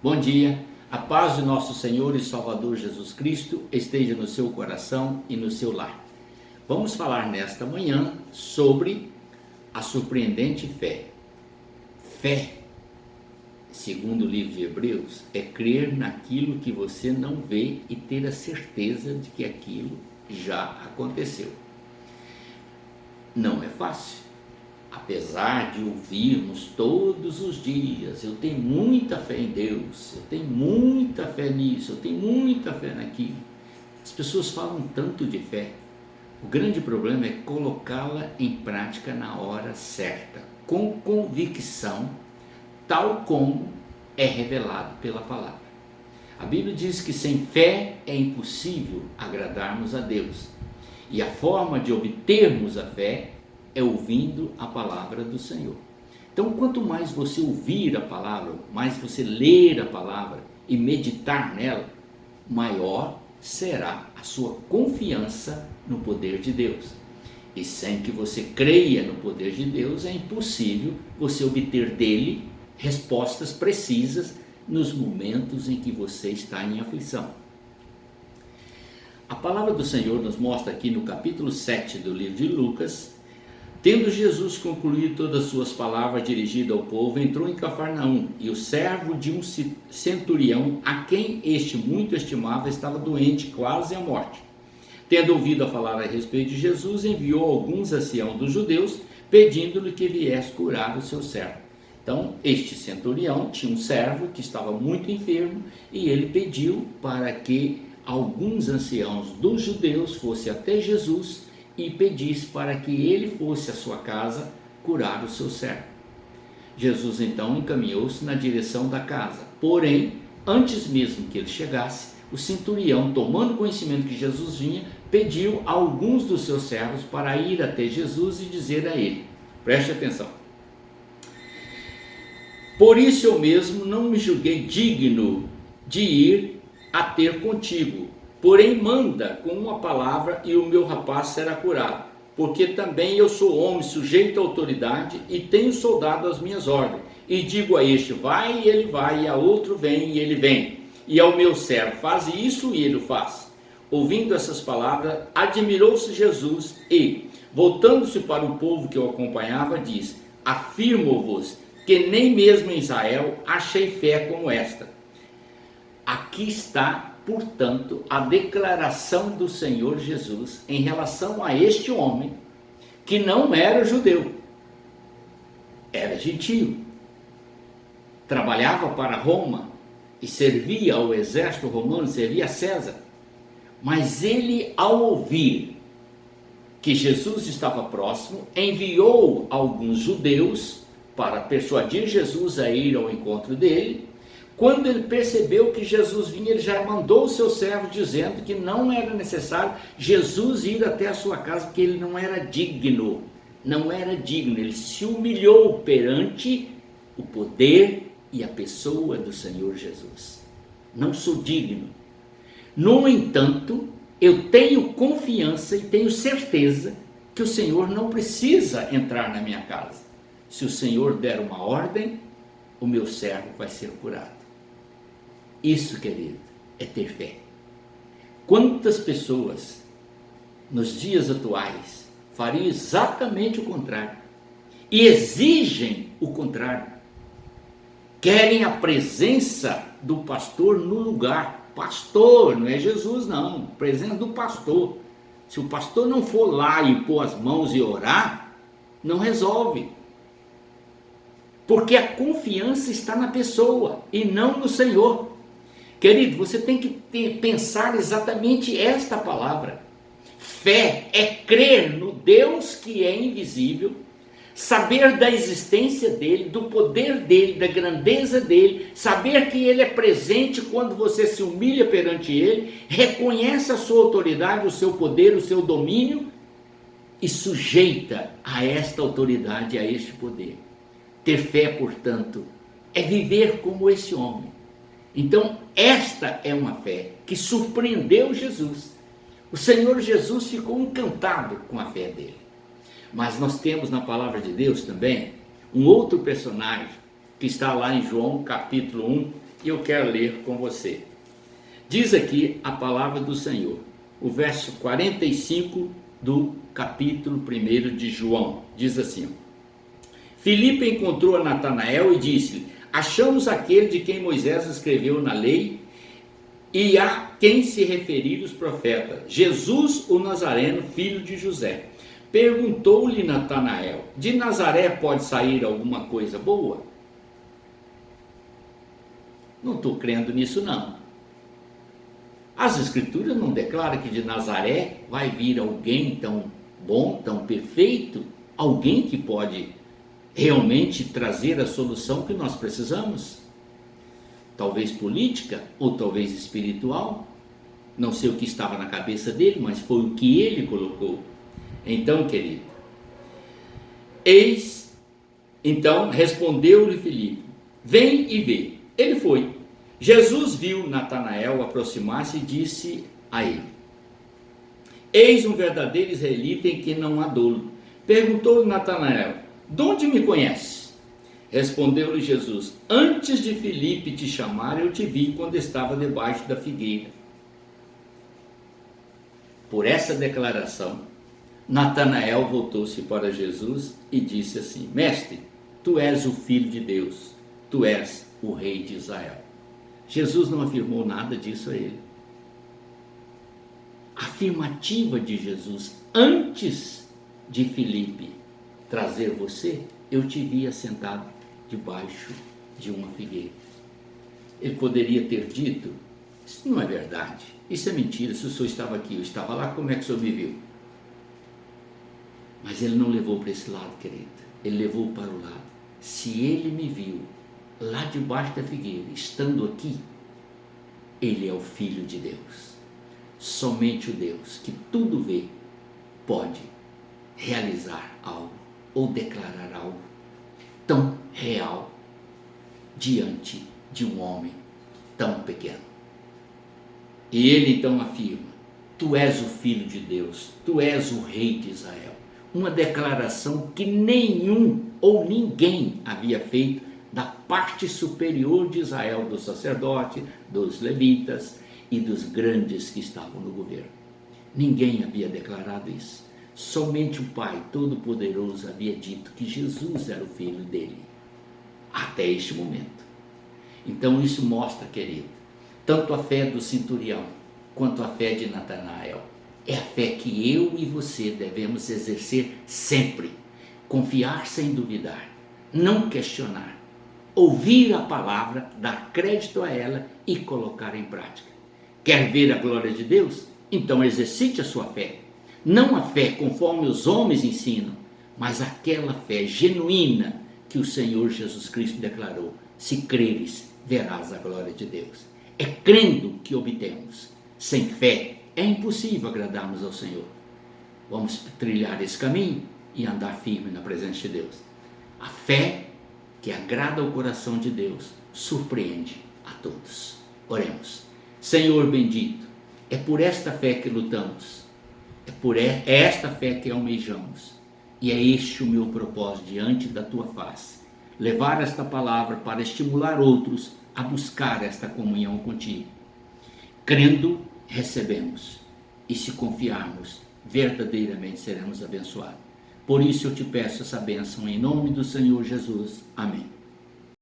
Bom dia, a paz de nosso Senhor e Salvador Jesus Cristo esteja no seu coração e no seu lar. Vamos falar nesta manhã sobre a surpreendente fé. Fé, segundo o livro de Hebreus, é crer naquilo que você não vê e ter a certeza de que aquilo já aconteceu. Não é fácil. Apesar de ouvirmos todos os dias, eu tenho muita fé em Deus, eu tenho muita fé nisso, eu tenho muita fé naquilo. As pessoas falam tanto de fé. O grande problema é colocá-la em prática na hora certa, com convicção, tal como é revelado pela palavra. A Bíblia diz que sem fé é impossível agradarmos a Deus. E a forma de obtermos a fé é ouvindo a palavra do Senhor. Então, quanto mais você ouvir a palavra, mais você ler a palavra e meditar nela, maior será a sua confiança no poder de Deus. E sem que você creia no poder de Deus, é impossível você obter dele respostas precisas nos momentos em que você está em aflição. A palavra do Senhor nos mostra aqui no capítulo 7 do livro de Lucas: tendo Jesus concluído todas as suas palavras dirigidas ao povo, entrou em Cafarnaum, e o servo de um centurião, a quem este muito estimava, estava doente, quase à morte. Tendo ouvido a falar a respeito de Jesus, enviou alguns anciãos dos judeus, pedindo-lhe que viesse curar o seu servo. Então, este centurião tinha um servo que estava muito enfermo, e ele pediu para que alguns anciãos dos judeus fossem até Jesus e pedisse para que ele fosse à sua casa curar o seu servo. Jesus então encaminhou-se na direção da casa. Porém, antes mesmo que ele chegasse, o centurião, tomando conhecimento que Jesus vinha, pediu a alguns dos seus servos para ir até Jesus e dizer a ele, preste atenção: por isso eu mesmo não me julguei digno de ir a ter contigo, porém manda com uma palavra e o meu rapaz será curado, porque também eu sou homem sujeito à autoridade e tenho soldado às minhas ordens, e digo a este vai e ele vai, e a outro vem e ele vem, e ao meu servo faz isso e ele o faz. Ouvindo essas palavras, admirou-se Jesus e, voltando-se para o povo que o acompanhava, disse: afirmo-vos que nem mesmo em Israel achei fé como esta. Aqui está, portanto, a declaração do Senhor Jesus em relação a este homem que não era judeu, era gentio, trabalhava para Roma e servia ao exército romano, servia a César. Mas ele, ao ouvir que Jesus estava próximo, enviou alguns judeus para persuadir Jesus a ir ao encontro dele. Quando ele percebeu que Jesus vinha, ele já mandou o seu servo dizendo que não era necessário Jesus ir até a sua casa, porque ele não era digno, ele se humilhou perante o poder e a pessoa do Senhor Jesus. Não sou digno. No entanto, eu tenho confiança e tenho certeza que o Senhor não precisa entrar na minha casa. Se o Senhor der uma ordem, o meu servo vai ser curado. Isso, querido, é ter fé. Quantas pessoas nos dias atuais fariam exatamente o contrário e exigem o contrário? Querem a presença do pastor no lugar. Pastor, não é Jesus não, presença do pastor. Se o pastor não for lá e pôr as mãos e orar, não resolve. Porque a confiança está na pessoa e não no Senhor. Querido, você tem que pensar exatamente esta palavra. Fé é crer no Deus que é invisível, saber da existência dele, do poder dele, da grandeza dele, saber que ele é presente quando você se humilha perante ele, reconhece a sua autoridade, o seu poder, o seu domínio e sujeita a esta autoridade, a este poder. Ter fé, portanto, é viver como esse homem. Então, esta é uma fé que surpreendeu Jesus. O Senhor Jesus ficou encantado com a fé dele. Mas nós temos na palavra de Deus também um outro personagem que está lá em João capítulo 1, e eu quero ler com você. Diz aqui a palavra do Senhor, o verso 45 do capítulo 1 de João, diz assim: Filipe encontrou a Natanael e disse-lhe: achamos aquele de quem Moisés escreveu na lei e a quem se referiram os profetas, Jesus o Nazareno, filho de José. Perguntou-lhe Natanael: de Nazaré pode sair alguma coisa boa? Não estou crendo nisso não. As escrituras não declaram que de Nazaré vai vir alguém tão bom, tão perfeito, alguém que pode realmente trazer a solução que nós precisamos. Talvez política ou talvez espiritual. Não sei o que estava na cabeça dele, mas foi o que ele colocou. Então, querido, então respondeu-lhe Filipe: vem e vê. Ele foi. Jesus viu Natanael aproximar-se e disse a ele: eis um verdadeiro israelita em quem não há dolo. Perguntou-lhe Natanael: de onde me conhece? Respondeu-lhe Jesus: antes de Filipe te chamar, eu te vi quando estava debaixo da figueira. Por essa declaração, Natanael voltou-se para Jesus e disse assim: mestre, tu és o Filho de Deus, tu és o Rei de Israel. Jesus não afirmou nada disso a ele. A afirmativa de Jesus, antes de Filipe trazer você, eu te via sentado debaixo de uma figueira. Ele poderia ter dito: isso não é verdade, isso é mentira, se o senhor estava aqui, eu estava lá, como é que o senhor me viu? Mas ele não levou para esse lado, querido, ele levou para o lado: se ele me viu lá debaixo da figueira, estando aqui, ele é o Filho de Deus. Somente o Deus que tudo vê pode realizar algo ou declarar algo tão real diante de um homem tão pequeno. E ele então afirma: tu és o Filho de Deus, tu és o Rei de Israel. Uma declaração que nenhum ou ninguém havia feito da parte superior de Israel, dos sacerdotes, dos levitas e dos grandes que estavam no governo. Ninguém havia declarado isso. Somente o Pai Todo-Poderoso havia dito que Jesus era o Filho dele, até este momento. Então isso mostra, querido, tanto a fé do centurião quanto a fé de Natanael. É a fé que eu e você devemos exercer sempre. Confiar sem duvidar, não questionar, ouvir a palavra, dar crédito a ela e colocar em prática. Quer ver a glória de Deus? Então exercite a sua fé. Não a fé conforme os homens ensinam, mas aquela fé genuína que o Senhor Jesus Cristo declarou: se creres, verás a glória de Deus. É crendo que obtemos. Sem fé é impossível agradarmos ao Senhor. Vamos trilhar esse caminho e andar firme na presença de Deus. A fé que agrada ao coração de Deus surpreende a todos. Oremos. Senhor bendito, é por esta fé que lutamos, é esta fé que almejamos, e é este o meu propósito diante da tua face: levar esta palavra para estimular outros a buscar esta comunhão contigo. Crendo, recebemos, e se confiarmos, verdadeiramente seremos abençoados. Por isso eu te peço essa bênção em nome do Senhor Jesus. Amém.